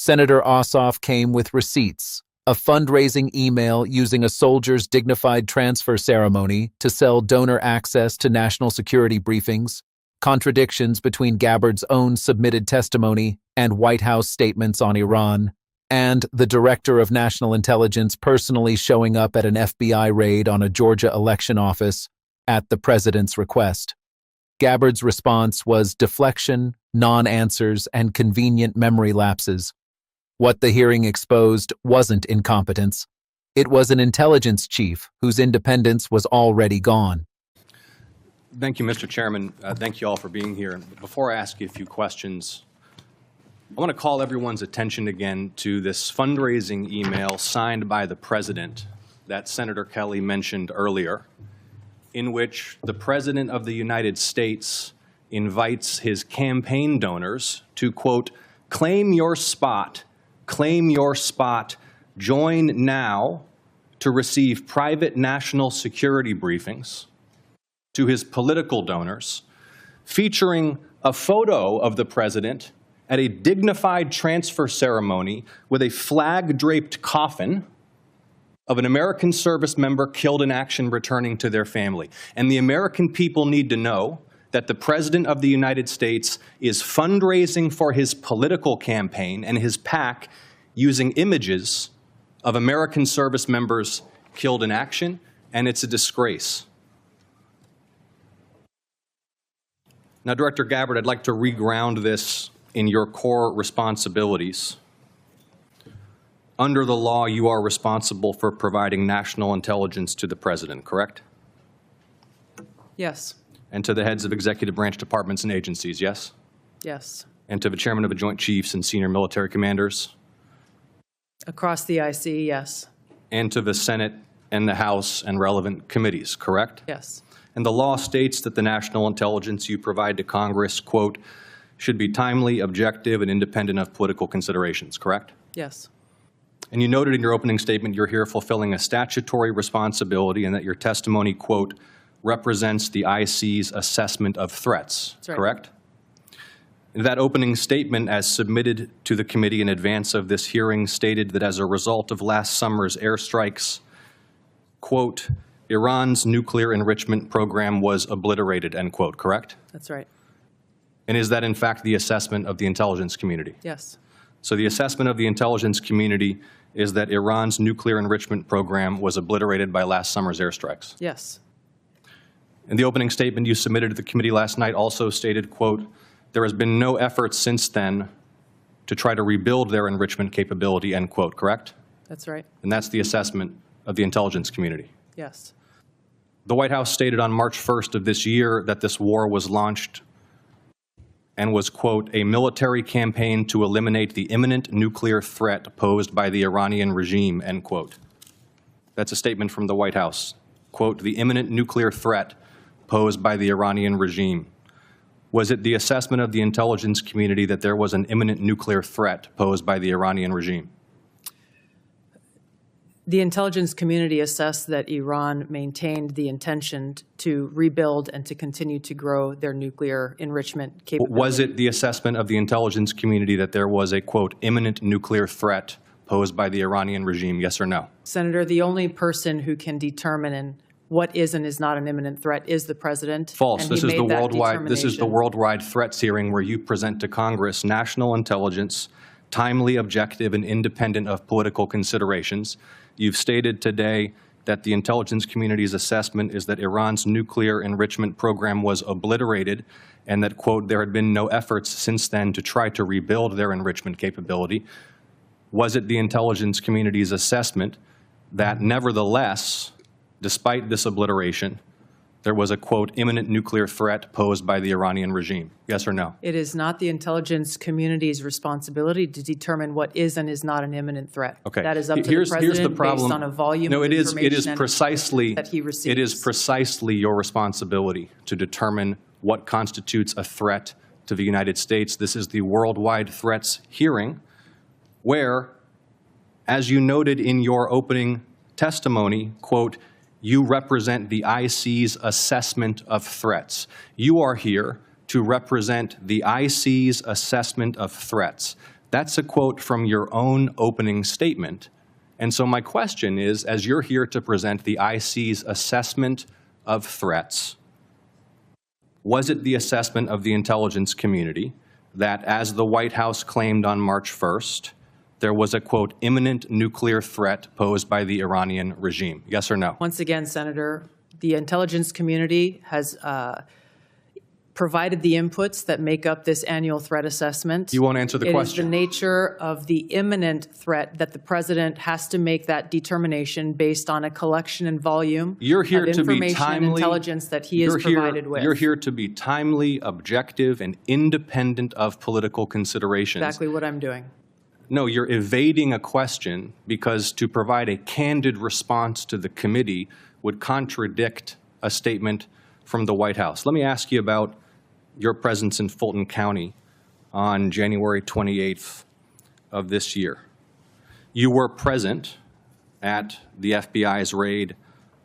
Senator Ossoff came with receipts, a fundraising email using a soldier's dignified transfer ceremony to sell donor access to national security briefings, contradictions between Gabbard's own submitted testimony and White House statements on Iran, and the Director of National Intelligence personally showing up at an FBI raid on a Georgia election office at the president's request. Gabbard's response was deflection, non-answers, and convenient memory lapses. What the hearing exposed wasn't incompetence. It was an intelligence chief whose independence was already gone. Thank you, Mr. Chairman. Thank you all for being here. Before I ask you a few questions, I want to call everyone's attention again to this fundraising email signed by the President that Senator Kelly mentioned earlier, in which the President of the United States invites his campaign donors to, quote, claim your spot, join now to receive private national security briefings to his political donors, featuring a photo of the President at a dignified transfer ceremony with a flag-draped coffin of an American service member killed in action returning to their family. And the American people need to know that the President of the United States is fundraising for his political campaign and his PAC using images of American service members killed in action, and it's a disgrace. Now, Director Gabbard, I'd like to reground this in your core responsibilities. Under the law, you are responsible for providing national intelligence to the President, correct? Yes. And to the heads of executive branch departments and agencies, yes? Yes. And to the chairman of the Joint Chiefs and senior military commanders? Across the IC, yes. And to the Senate and the House and relevant committees, correct? Yes. And the law states that the national intelligence you provide to Congress, quote, should be timely, objective, and independent of political considerations, correct? Yes. And you noted in your opening statement you're here fulfilling a statutory responsibility and that your testimony, quote, represents the IC's assessment of threats, That's right. Correct? That opening statement, as submitted to the committee in advance of this hearing, stated that as a result of last summer's airstrikes, quote, Iran's nuclear enrichment program was obliterated, end quote, correct? That's right. And is that in fact the assessment of the intelligence community? Yes. So the assessment of the intelligence community is that Iran's nuclear enrichment program was obliterated by last summer's airstrikes. Yes. And the opening statement you submitted to the committee last night also stated, quote, there has been no effort since then to try to rebuild their enrichment capability, end quote, correct? That's right. And that's the assessment of the intelligence community. Yes. The White House stated on March 1st of this year that this war was launched and was, quote, a military campaign to eliminate the imminent nuclear threat posed by the Iranian regime, end quote. That's a statement from the White House. Quote, the imminent nuclear threat posed by the Iranian regime. Was it the assessment of the intelligence community that there was an imminent nuclear threat posed by the Iranian regime? The intelligence community assessed that Iran maintained the intention to rebuild and to continue to grow their nuclear enrichment capability. Was it the assessment of the intelligence community that there was a, quote, imminent nuclear threat posed by the Iranian regime, yes or no? Senator, the only person who can determine what is and is not an imminent threat is the President. False. And this is the determination. worldwide threats hearing where you present to Congress national intelligence, timely, objective, and independent of political considerations. You've stated today that the intelligence community's assessment is that Iran's nuclear enrichment program was obliterated and that, quote, there had been no efforts since then to try to rebuild their enrichment capability. Was it the intelligence community's assessment that nevertheless, despite this obliteration, there was a, quote, imminent nuclear threat posed by the Iranian regime? Yes or no? It is not the intelligence community's responsibility to determine what is and is not an imminent threat. Okay. That is up to the President based on a volume of information that he receives. It is precisely your responsibility to determine what constitutes a threat to the United States. This is the worldwide threats hearing where, as you noted in your opening testimony, quote, you represent the IC's assessment of threats. You are here to represent the IC's assessment of threats. That's a quote from your own opening statement. And so my question is, as you're here to present the IC's assessment of threats, was it the assessment of the intelligence community that, as the White House claimed on March 1st, there was a, quote, imminent nuclear threat posed by the Iranian regime? Yes or no? Once again, Senator, the intelligence community has provided the inputs that make up this annual threat assessment. You won't answer the It is the question. nature of the imminent threat that the president has to make that determination based on a collection and volume You're here of to be information and timely. intelligence that he is provided with. You're here to be timely, objective, and independent of political considerations. Exactly what I'm doing. No, you're evading a question because to provide a candid response to the committee would contradict a statement from the White House. Let me ask you about your presence in Fulton County on January 28th of this year. You were present at the FBI's raid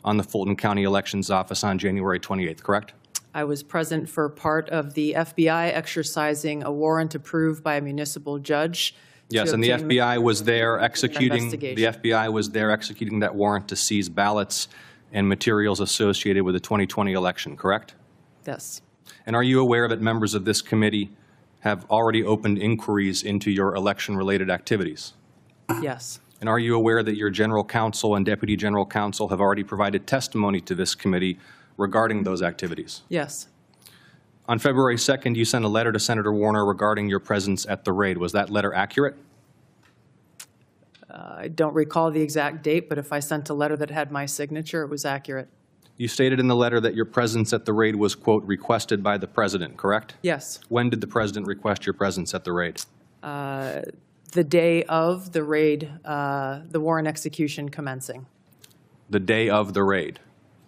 on the Fulton County Elections Office on January 28th, correct? I was present for part of the FBI exercising a warrant approved by a municipal judge. Yes, to and the obtain FBI was there executing, investigation. the FBI was there executing that warrant to seize ballots and materials associated with the 2020 election, correct? Yes. And are you aware that members of this committee have already opened inquiries into your election-related activities? Yes. And are you aware that your general counsel and deputy general counsel have already provided testimony to this committee regarding those activities? Yes. On February 2nd, you sent a letter to Senator Warner regarding your presence at the raid. Was that letter accurate? I don't recall the exact date, but if I sent a letter that had my signature, it was accurate. You stated in the letter that your presence at the raid was, quote, requested by the president, correct? Yes. When did the president request your presence at the raid? The day of the raid, the warrant execution commencing. The day of the raid.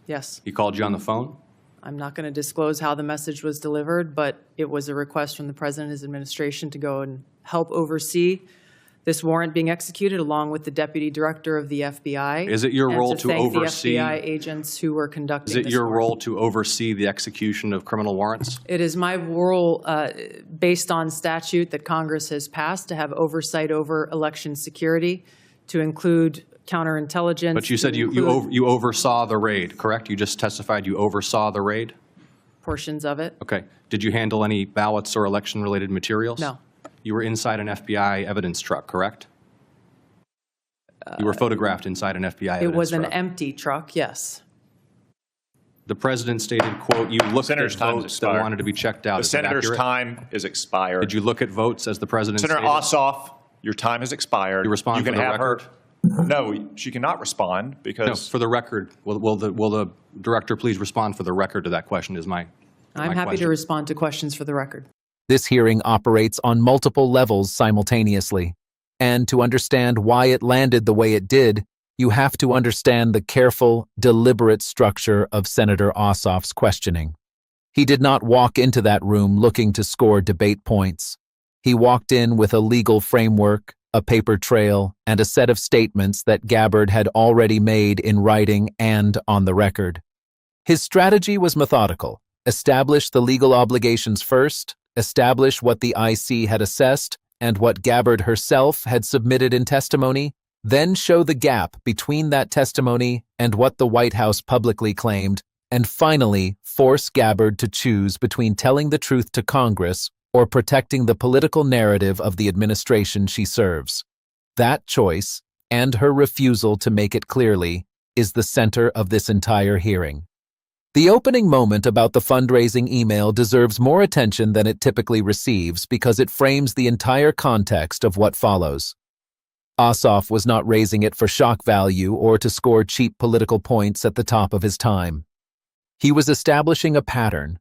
Yes. He called you on the phone? I'm not going to disclose how the message was delivered, but it was a request from the president and his administration to go and help oversee this warrant being executed, along with the deputy director of the FBI. Is it your role and to thank oversee? the FBI agents who were conducting Is it this your warrant. role to oversee the execution of criminal warrants? It is my role, based on statute that Congress has passed, to have oversight over election security, to include counterintelligence. But you said you oversaw the raid, correct? You just testified you oversaw the raid? Portions of it. Okay. Did you handle any ballots or election-related materials? No. You were inside an FBI evidence truck, correct? You were photographed inside an FBI evidence truck. It was an empty truck, yes. The president stated, quote, you looked at Senator's time has votes that expired. wanted to be checked out. The Is that senator's accurate? time is expired. Did you look at votes as the president Senator stated? Ossoff, your time has expired. You respond can for the have record? her. No, she cannot respond No, because for the record, will the director please respond for the record to that question is my I'm happy to respond to questions for the record. This hearing operates on multiple levels simultaneously. And to understand why it landed the way it did, you have to understand the careful, deliberate structure of Senator Ossoff's questioning. He did not walk into that room looking to score debate points. He walked in with a legal framework, a paper trail, and a set of statements that Gabbard had already made in writing and on the record. His strategy was methodical. Establish the legal obligations first, establish what the IC had assessed and what Gabbard herself had submitted in testimony, then show the gap between that testimony and what the White House publicly claimed, and finally force Gabbard to choose between telling the truth to Congress or protecting the political narrative of the administration she serves. That choice, and her refusal to make it clearly, is the center of this entire hearing. The opening moment about the fundraising email deserves more attention than it typically receives because it frames the entire context of what follows. Ossoff was not raising it for shock value or to score cheap political points at the top of his time. He was establishing a pattern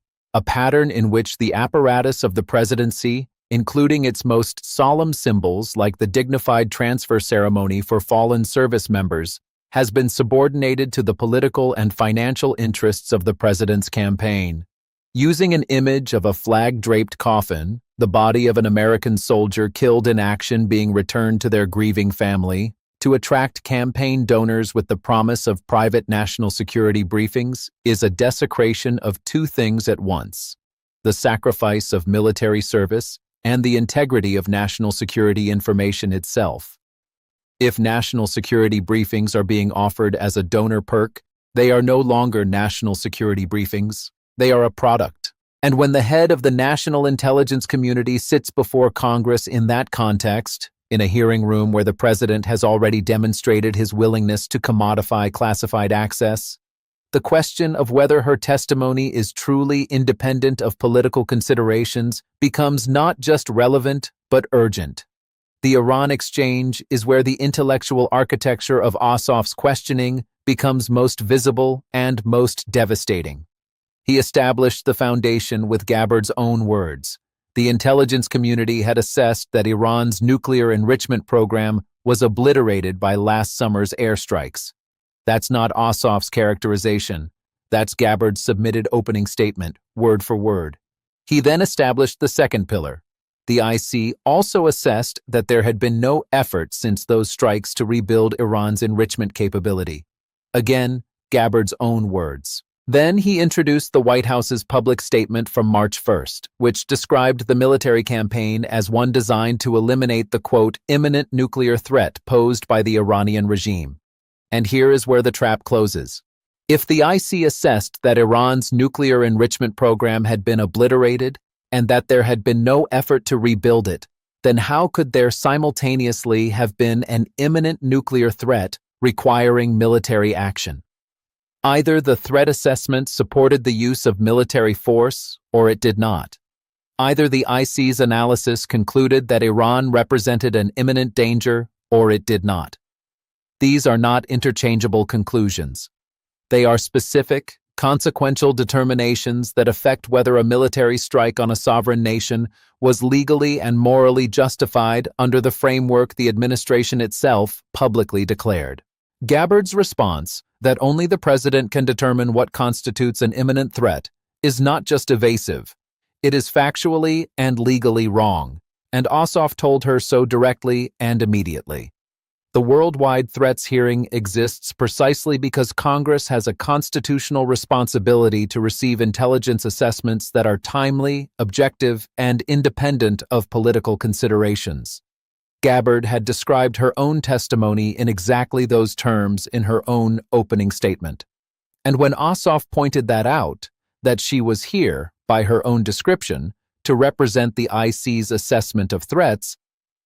in which the apparatus of the presidency, including its most solemn symbols like the dignified transfer ceremony for fallen service members, has been subordinated to the political and financial interests of the president's campaign. Using an image of a flag-draped coffin, the body of an American soldier killed in action being returned to their grieving family, to attract campaign donors with the promise of private national security briefings is a desecration of two things at once: the sacrifice of military service and the integrity of national security information itself. If national security briefings are being offered as a donor perk, they are no longer national security briefings. They are a product. And when the head of the national intelligence community sits before Congress in that context, in a hearing room where the president has already demonstrated his willingness to commodify classified access, the question of whether her testimony is truly independent of political considerations becomes not just relevant, but urgent. The Iran exchange is where the intellectual architecture of Ossoff's questioning becomes most visible and most devastating. He established the foundation with Gabbard's own words. The intelligence community had assessed that Iran's nuclear enrichment program was obliterated by last summer's airstrikes. That's not Ossoff's characterization. That's Gabbard's submitted opening statement, word for word. He then established the second pillar. The IC also assessed that there had been no effort since those strikes to rebuild Iran's enrichment capability. Again, Gabbard's own words. Then he introduced the White House's public statement from March 1st, which described the military campaign as one designed to eliminate the, quote, imminent nuclear threat posed by the Iranian regime. And here is where the trap closes. If the IC assessed that Iran's nuclear enrichment program had been obliterated and that there had been no effort to rebuild it, then how could there simultaneously have been an imminent nuclear threat requiring military action? Either the threat assessment supported the use of military force, or it did not. Either the IC's analysis concluded that Iran represented an imminent danger, or it did not. These are not interchangeable conclusions. They are specific, consequential determinations that affect whether a military strike on a sovereign nation was legally and morally justified under the framework the administration itself publicly declared. Gabbard's response, that only the president can determine what constitutes an imminent threat, is not just evasive. It is factually and legally wrong, and Ossoff told her so directly and immediately. The worldwide threats hearing exists precisely because Congress has a constitutional responsibility to receive intelligence assessments that are timely, objective, and independent of political considerations. Gabbard had described her own testimony in exactly those terms in her own opening statement. And when Ossoff pointed that out, that she was here, by her own description, to represent the IC's assessment of threats,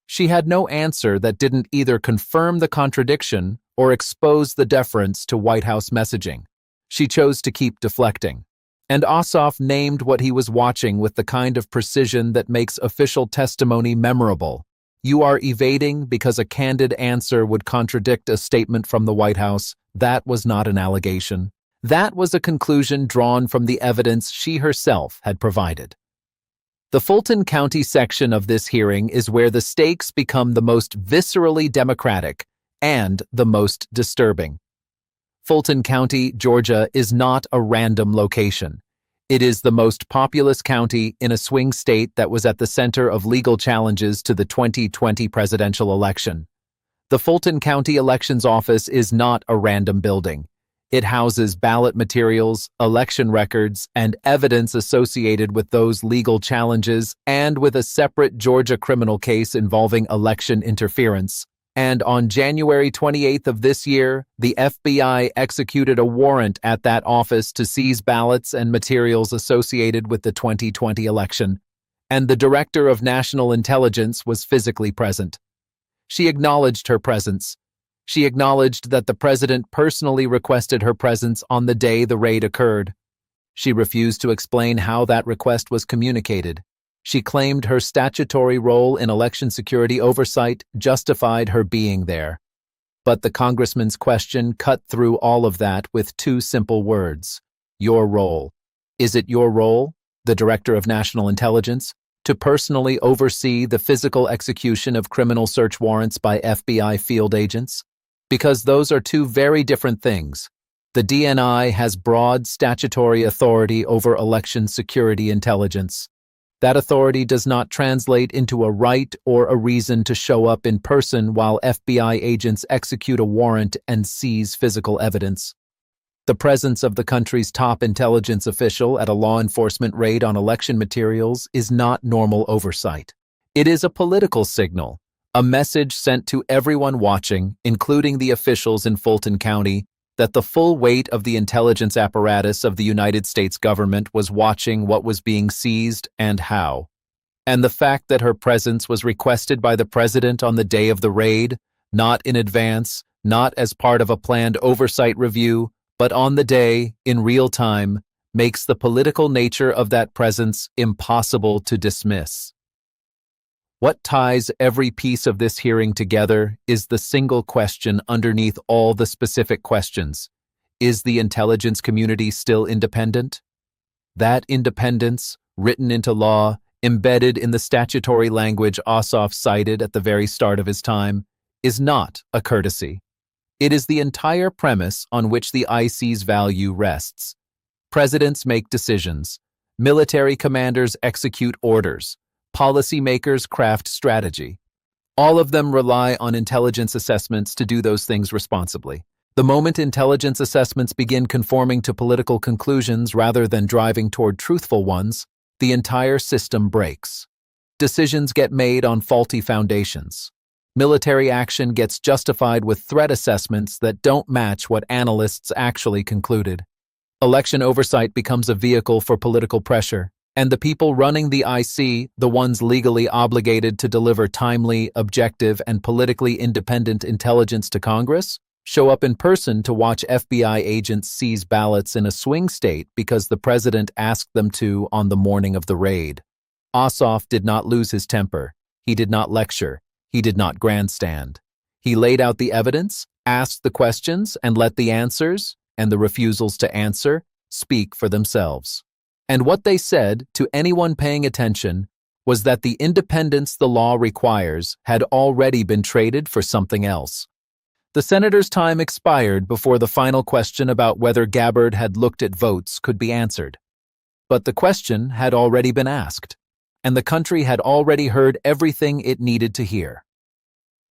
she had no answer that didn't either confirm the contradiction or expose the deference to White House messaging. She chose to keep deflecting. And Ossoff named what he was watching with the kind of precision that makes official testimony memorable. You are evading because a candid answer would contradict a statement from the White House. That was not an allegation. That was a conclusion drawn from the evidence she herself had provided. The Fulton County section of this hearing is where the stakes become the most viscerally democratic and the most disturbing. Fulton County, Georgia, is not a random location. It is the most populous county in a swing state that was at the center of legal challenges to the 2020 presidential election. The Fulton County Elections Office is not a random building. It houses ballot materials, election records, and evidence associated with those legal challenges and with a separate Georgia criminal case involving election interference. And on January 28th of this year, the FBI executed a warrant at that office to seize ballots and materials associated with the 2020 election, and the Director of National Intelligence was physically present. She acknowledged her presence. She acknowledged that the president personally requested her presence on the day the raid occurred. She refused to explain how that request was communicated. She claimed her statutory role in election security oversight justified her being there. But the congressman's question cut through all of that with two simple words: your role. Is it your role, the Director of National Intelligence, to personally oversee the physical execution of criminal search warrants by FBI field agents? Because those are two very different things. The DNI has broad statutory authority over election security intelligence. That authority does not translate into a right or a reason to show up in person while FBI agents execute a warrant and seize physical evidence. The presence of the country's top intelligence official at a law enforcement raid on election materials is not normal oversight. It is a political signal, a message sent to everyone watching, including the officials in Fulton County, that the full weight of the intelligence apparatus of the United States government was watching what was being seized and how. And the fact that her presence was requested by the president on the day of the raid, not in advance, not as part of a planned oversight review, but on the day, in real time, makes the political nature of that presence impossible to dismiss. What ties every piece of this hearing together is the single question underneath all the specific questions. Is the intelligence community still independent? That independence, written into law, embedded in the statutory language Ossoff cited at the very start of his time, is not a courtesy. It is the entire premise on which the IC's value rests. Presidents make decisions. Military commanders execute orders. Policymakers craft strategy. All of them rely on intelligence assessments to do those things responsibly. The moment intelligence assessments begin conforming to political conclusions rather than driving toward truthful ones, the entire system breaks. Decisions get made on faulty foundations. Military action gets justified with threat assessments that don't match what analysts actually concluded. Election oversight becomes a vehicle for political pressure, and the people running the IC, the ones legally obligated to deliver timely, objective, and politically independent intelligence to Congress, show up in person to watch FBI agents seize ballots in a swing state because the president asked them to on the morning of the raid. Ossoff did not lose his temper. He did not lecture. He did not grandstand. He laid out the evidence, asked the questions, and let the answers, and the refusals to answer, speak for themselves. And what they said, to anyone paying attention, was that the independence the law requires had already been traded for something else. The senator's time expired before the final question about whether Gabbard had looked at votes could be answered. But the question had already been asked, and the country had already heard everything it needed to hear.